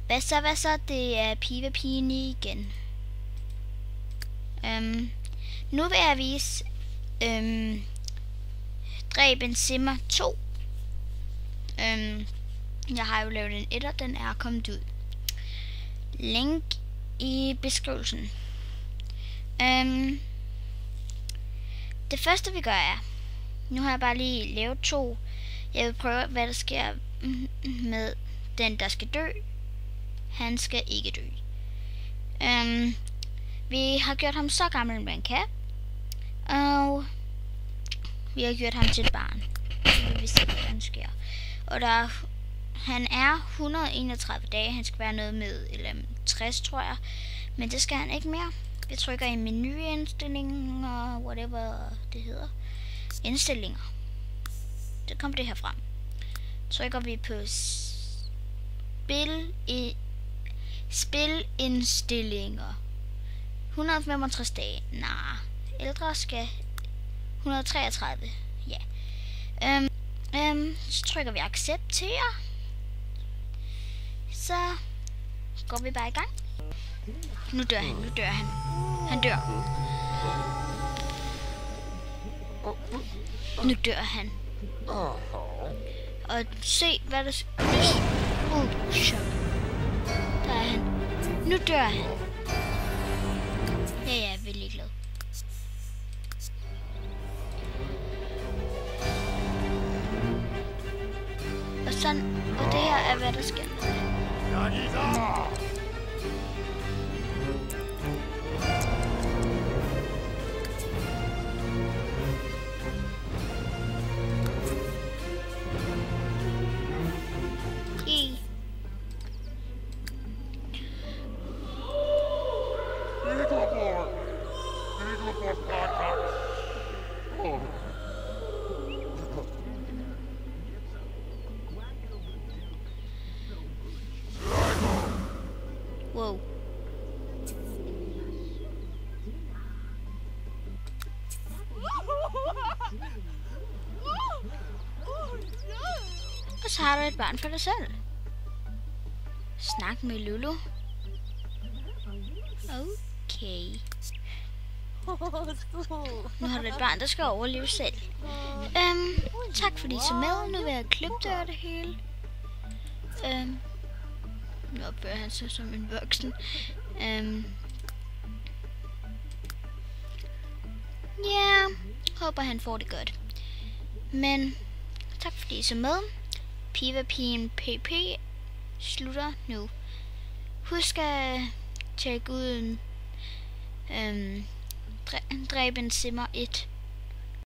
Hvad så? Det er Piva-pigen igen. Nu vil jeg vise Dræb en Simmer 2. Jeg har jo lavet en etter, den er kommet ud. Link i beskrivelsen. Det første vi gør er, nu har jeg bare lige lavet 2. Jeg vil prøve, hvad der sker med den, der skal dø. Han skal ikke dø. Vi har gjort ham så gammel, man kan. Og vi har gjort ham til et barn. Så vil vi se, hvad der sker. Og han er 131 dage. Han skal være noget med 60, tror jeg. Men det skal han ikke mere. Vi trykker i menuindstillinger, whatever det hedder. Indstillinger. Så kommer det her frem. Trykker vi på spilindstillinger. 165 dage. Nej. Ældre skal 133. Ja. Så trykker vi acceptere. Så går vi bare i gang. Nu dør han. Han dør. Nu dør han. Og se hvad der shit. Der er han. Nu dør han. Ja, jeg er virkelig glad. Og det her er hvad der sker. Wow. Og så har du et barn for dig selv. Snak med Lulu. Okay. Nu har du et barn, der skal overleve selv. Tak fordi I så med. Nu vil jeg klippe det hele. Nu opfører han sig som en voksen. Ja, håber han får det godt. Men tak fordi I så med. Piva-pigen PP slutter nu. Husk at tjekke ud Dræb en Simmer 1